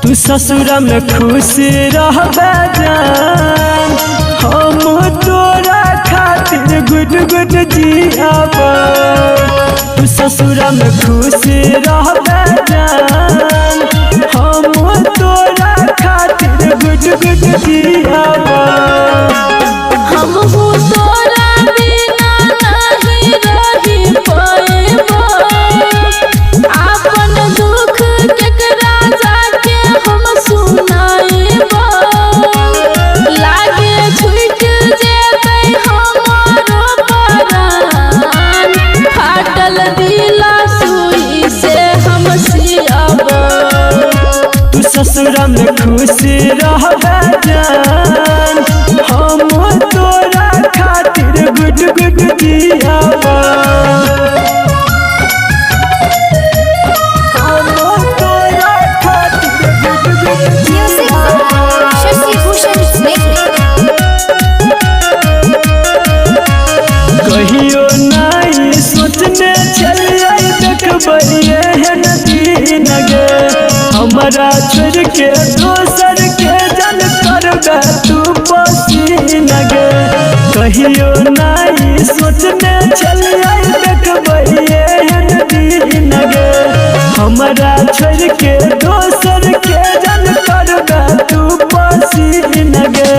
तू ससुरा में खुश रहबे जान, हम तोरा खातिर गुड गुड जियाबा। तू ससुरा में खुश रहबे जान, हम तोरा खातिर गुड गुड जियाबा। ससुरा में खुश रहबे जान, हम तोरा खातिर गुड गुड जियाबा। हम तोरा खातिर गुड गुड जियाबा। कहियो नहीं सोचने चलिए देखबै एहन दिन गे, हमारा छोड़ के दोसर के जन करबे तू पसीन गे। कहियो नहीं सोचने चलिए देखबै एहन दिन गे, हमारा छोड़ के दोसर के जन करबे तू पसीन गे।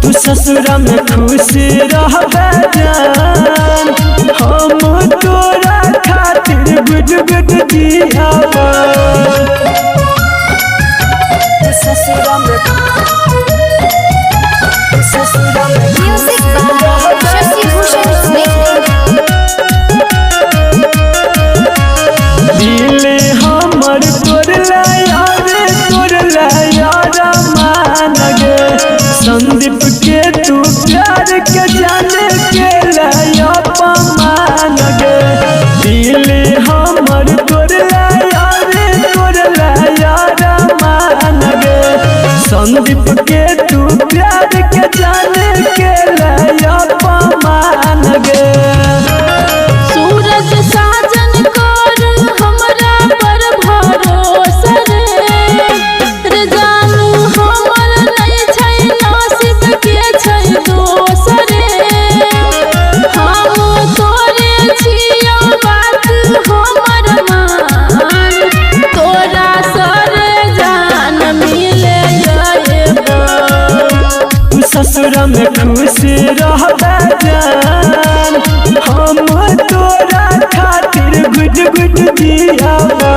तू ससुरा में खुश रहबे जान, हम तोरा खातिर गुड गुड जियाबा। तू ससुरा में दिल हमर तोड़ला यारे तोड़ला यारा मान गे। संदीप के तू प्यार के जाने के लाया पमान गे। दिल हमर तोड़ला यारे तोड़ला यारा मान गे। संदीप के तू प्यार के जाने के लाया पमान गे। सूरज साजन कर हमरा पर भरोसा रे जानू, हमर नहीं छै नसीब के छै दोसरे। हम तोरे छियौ बात हमर मान, तोरा सरे जान मिले जेबो। तू ससुरा में खुश रहबे जान, हम तोरा खातिर गुड गुड जियाबा।